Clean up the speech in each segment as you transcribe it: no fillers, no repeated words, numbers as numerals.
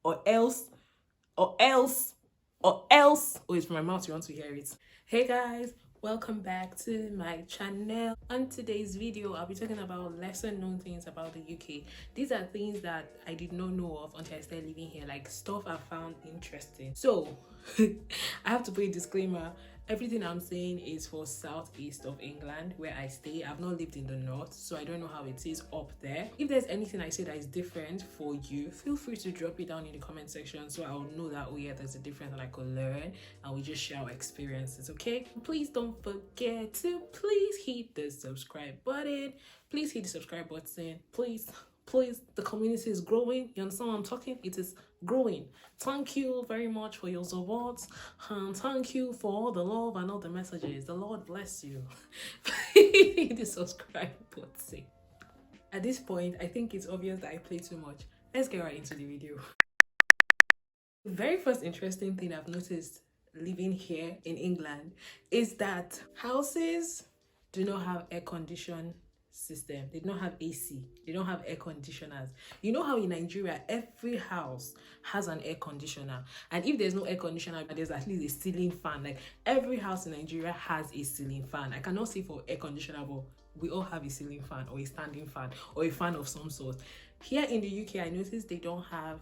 or else, or else, or else. Oh, it's from my mouth, you want to hear it. Hey guys, welcome back to my channel. On today's video, I'll be talking about lesser known things about the UK. These are things that I did not know of until I started living here, like stuff I found interesting. So, I have to put a disclaimer. Everything I'm saying is for southeast of England where I stay. I've not lived in the north, so I don't know how it is up there. If there's anything I say that is different for you, feel free to drop it down in the comment section so I'll know that, oh yeah, there's a difference and I could learn and we just share our experiences, okay? Please don't forget to please hit the subscribe button. Please hit the subscribe button. Please, the community is growing. You understand what I'm talking? It is growing. Thank you very much for your support, and thank you for all the love and all the messages. The Lord bless you. Hit the subscribe button. At this point, I think it's obvious that I play too much. Let's get right into the video. The very first interesting thing I've noticed living here in England is that houses do not have air conditioning system. They don't have AC. They don't have air conditioners. You know how in Nigeria every house has an air conditioner, and if there's no air conditioner, there's at least a ceiling fan. Like every house in Nigeria has a ceiling fan. I cannot say for air conditioner, but we all have a ceiling fan or a standing fan or a fan of some sort. Here in the UK, I noticed they don't have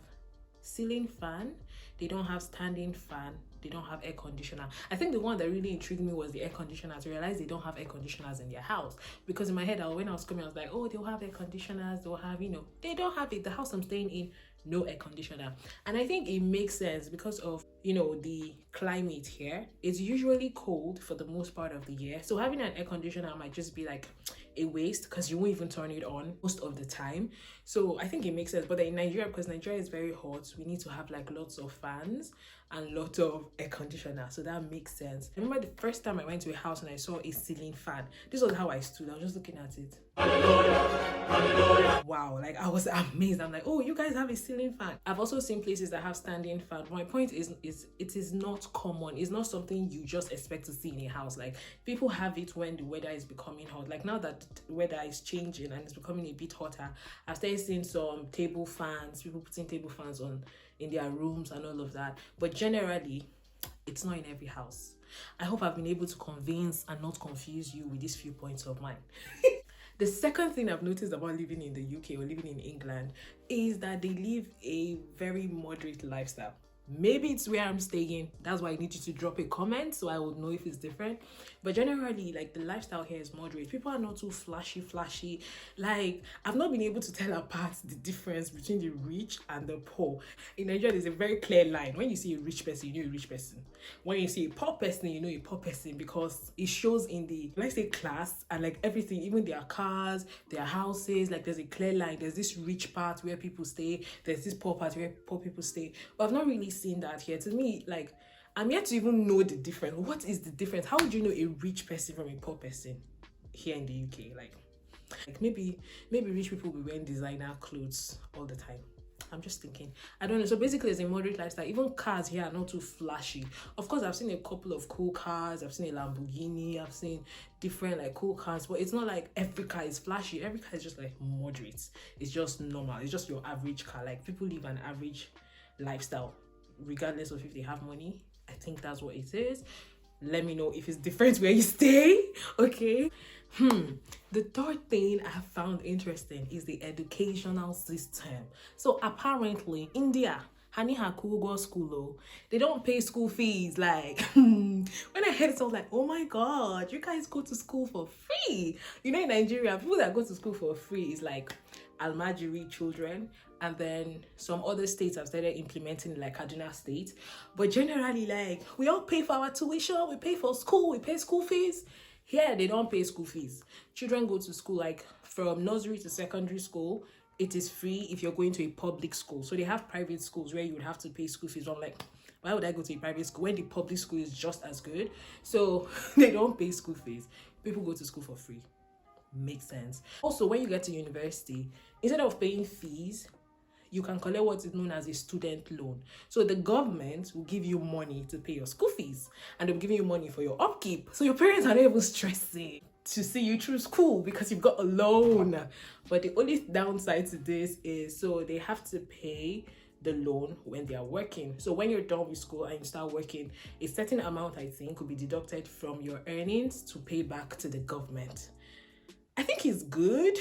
ceiling fan, they don't have standing fan, they don't have air conditioner. I think the one that really intrigued me was the air conditioners. I realized they don't have air conditioners in their house, because in my head, when I was coming, I was like, oh, they'll have air conditioners, they'll have, they don't have it. The house I'm staying in, no air conditioner. And I think it makes sense because of, the climate here. It's usually cold for the most part of the year. So having an air conditioner might just be like a waste, because you won't even turn it on most of the time. So I think it makes sense. But in Nigeria, because Nigeria is very hot, we need to have like lots of fans and lots of air conditioner. So that makes sense. I remember the first time I went to a house and I saw a ceiling fan. This was how I stood. I was just looking at it. Wow, like I was amazed. I'm like, oh, you guys have a ceiling fan. I've also seen places that have standing fan. But my point is it is not common. It's not something you just expect to see in a house. Like people have it when the weather is becoming hot. Like now that the weather is changing and it's becoming a bit hotter, I've started seeing some table fans, people putting table fans on in their rooms and all of that. But generally, it's not in every house. I hope I've been able to convince and not confuse you with these few points of mine. The second thing I've noticed about living in the UK or living in England is that they live a very moderate lifestyle. Maybe it's where I'm staying. That's why I need you to drop a comment so I would know if it's different. But generally, like the lifestyle here is moderate. People are not too flashy. Like I've not been able to tell apart the difference between the rich and the poor. In Nigeria, there's a very clear line. When you see a rich person, you know a rich person. When you see a poor person, you know a poor person, because it shows in the, let's say, class and like everything, even their cars, their houses. Like there's a clear line. There's this rich part where people stay. There's this poor part where poor people stay. But I've not really seen that here. To me, like I'm yet to even know the difference. What is the difference? How would you know a rich person from a poor person here in the UK? Like maybe rich people will be wearing designer clothes all the time. I'm just thinking. I don't know. So basically, it's a moderate lifestyle. Even cars here are not too flashy. Of course, I've seen a couple of cool cars. I've seen a Lamborghini. I've seen different like cool cars, but it's not like every car is flashy. Every car is just like moderate. It's just normal. It's just your average car. Like people live an average lifestyle, regardless of if they have money. I think that's what it is. Let me know if it's different where you stay. Okay. The third thing I found interesting is the educational system. So apparently India, Hani Hakugo school, they don't pay school fees. Like when I heard it, I was like, oh my god, you guys go to school for free. In Nigeria, people that go to school for free is like Almajiri children, and then some other states have started implementing, like Kaduna State. But generally, like we all pay for our tuition, we pay for school, we pay school fees. Here they don't pay school fees. Children go to school, like from nursery to secondary school. It is free if you're going to a public school. So they have private schools where you would have to pay school fees. I'm like, why would I go to a private school when the public school is just as good? So they don't pay school fees. People go to school for free. Makes sense. Also, when you get to university, instead of paying fees, you can collect what is known as a student loan. So the government will give you money to pay your school fees, and they'll give you money for your upkeep. So your parents are not even stressing to see you through school because you've got a loan. But the only downside to this is, so they have to pay the loan when they are working. So when you're done with school and you start working, a certain amount, I think, could be deducted from your earnings to pay back to the government. I think it's good.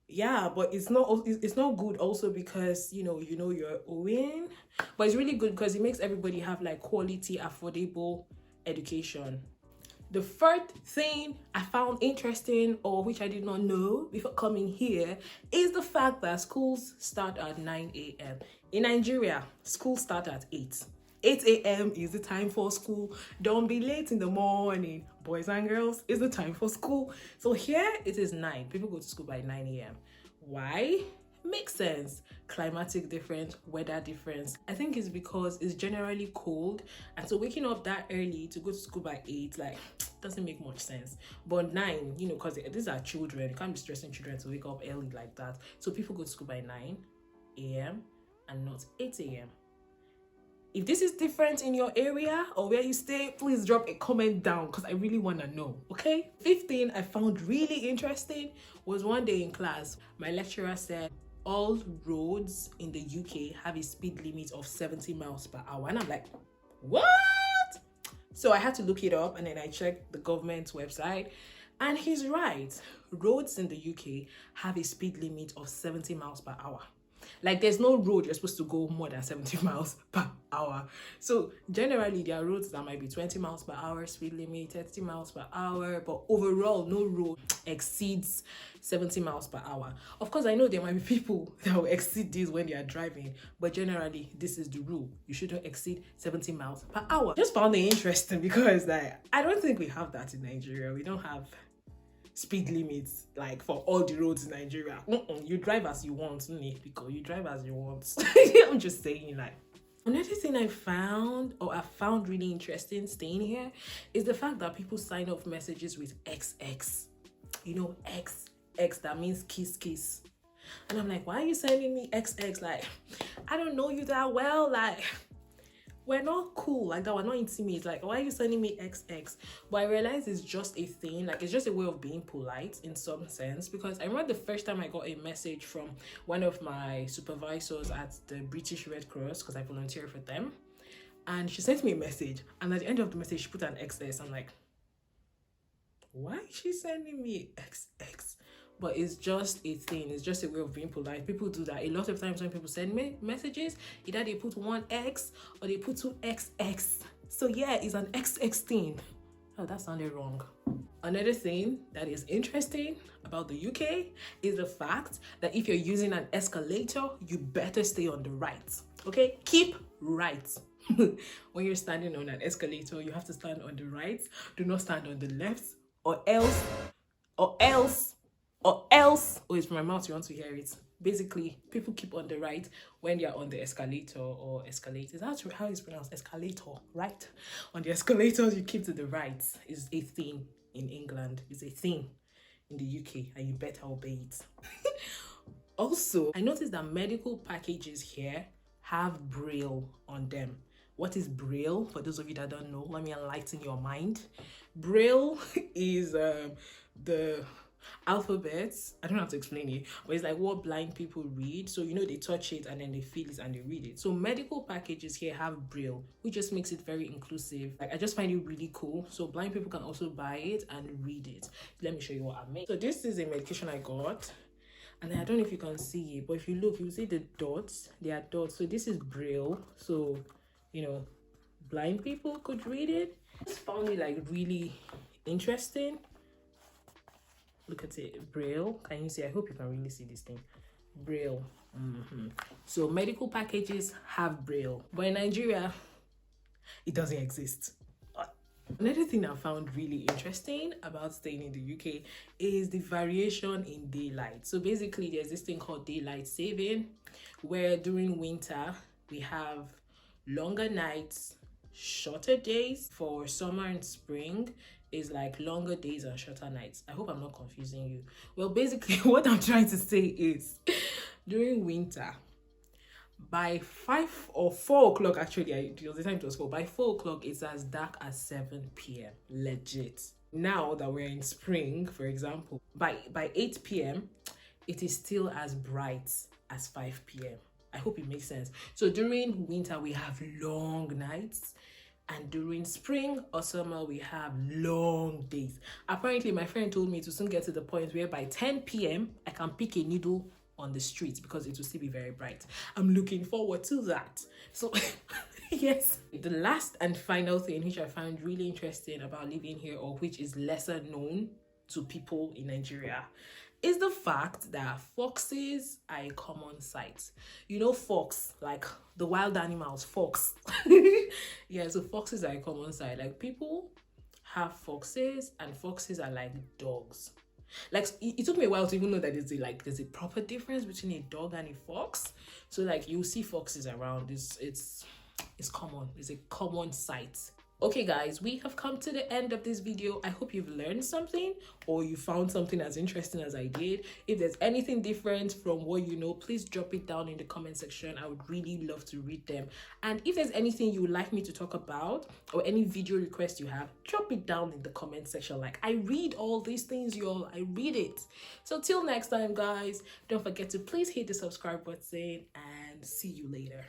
Yeah, but it's not good also because you're owing, but it's really good because it makes everybody have like quality, affordable education. The third thing I found interesting, or which I did not know before coming here, is the fact that schools start at 9 a.m. In Nigeria, schools start at 8. 8 a.m. is the time for school. Don't be late in the morning. Boys and girls, it's the time for school. So here it is 9. People go to school by 9 a.m. Why? Makes sense. Climatic difference, weather difference. I think it's because it's generally cold, and so waking up that early to go to school by 8 doesn't make much sense. But 9, because these are children, you can't be stressing children to wake up early like that. So people go to school by 9 a.m. and not 8 a.m. If this is different in your area or where you stay, please drop a comment down because I really want to know, okay? 15 I found really interesting was one day in class, my lecturer said all roads in the UK have a speed limit of 70 miles per hour. And I'm like, what? So I had to look it up, and then I checked the government's website, and he's right. Roads in the UK have a speed limit of 70 miles per hour. Like, there's no road you're supposed to go more than 70 miles per hour. So generally there are roads that might be 20 miles per hour speed limit, 30 miles per hour, but overall no road exceeds 70 miles per hour. Of course, I know there might be people that will exceed this when they are driving, but generally this is the rule. You shouldn't exceed 70 miles per hour. Just found it interesting because I don't think we have that in Nigeria. We don't have speed limits like for all the roads in Nigeria. You drive as you want, because you drive as you want. I'm just saying, another thing I found really interesting staying here is the fact that people sign off messages with XX. XX, that means kiss. And I'm like, why are you sending me XX? I don't know you that well. We're not cool like that. We're not intimate. Why are you sending me XX? But I realized it's just a thing. It's just a way of being polite in some sense. Because I remember the first time I got a message from one of my supervisors at the British Red Cross, because I volunteer for them. And she sent me a message. And at the end of the message, she put an XX. I'm like, why is she sending me XX? But it's just a thing. It's just a way of being polite. People do that. A lot of times when people send me messages, either they put 1X or they put 2XX. So yeah, it's an XX thing. Oh, that sounded wrong. Another thing that is interesting about the UK is the fact that if you're using an escalator, you better stay on the right. Okay? Keep right. When you're standing on an escalator, you have to stand on the right. Do not stand on the left, or else, oh, it's from my mouth, you want to hear it. Basically, people keep on the right when they're on the escalator or escalators. That's how it's pronounced, escalator, right? On the escalators, you keep to the right. It's a thing in England. It's a thing in the UK, and you better obey it. Also, I noticed that medical packages here have Braille on them. What is Braille? For those of you that don't know, let me enlighten your mind. Braille is the alphabets. I don't have to explain it, but it's like what blind people read. So they touch it and then they feel it and they read it. So medical packages here have Braille, which just makes it very inclusive. I just find it really cool. So blind people can also buy it and read it. Let me show you what I made. So this is a medication I got, and I don't know if you can see it, but if you look, you see the dots. They are dots. So this is Braille. So blind people could read it. I just found it really interesting. Look at it, Braille. Can you see? I hope you can really see this thing. Braille. So medical packages have Braille, but in Nigeria, it doesn't exist. Another thing I found really interesting about staying in the UK is the variation in daylight. So basically, there's this thing called daylight saving, where during winter, we have longer nights, shorter days. For summer and spring is longer days and shorter nights. I hope I'm not confusing you. Well, basically, what I'm trying to say is during winter, by 5 or 4 o'clock, actually, there was the time it was 4. By 4 o'clock, it's as dark as 7 p.m. Legit. Now that we're in spring, for example, by 8 p.m., it is still as bright as 5 p.m. I hope it makes sense. So during winter, we have long nights. And during spring or summer, we have long days. Apparently, my friend told me to soon get to the point where by 10 p.m., I can pick a needle on the streets because it will still be very bright. I'm looking forward to that. So, yes. The last and final thing which I found really interesting about living here, or which is lesser known to people in Nigeria, is the fact that foxes are a common sight. You know, fox, like the wild animals, fox. Yeah, so foxes are a common sight. Like, people have foxes, and foxes are like dogs. Like, it took me a while to even know that there's a proper difference between a dog and a fox. So like, you see foxes around. It's common. It's a common sight. Okay guys, we have come to the end of this video. I hope you've learned something, or you found something as interesting as I did. If there's anything different from what you know, please drop it down in the comment section. I would really love to read them. And if there's anything you would like me to talk about, or any video request you have, drop it down in the comment section. Like, I read all these things, y'all. I read it. So till next time guys, don't forget to please hit the subscribe button, and see you later.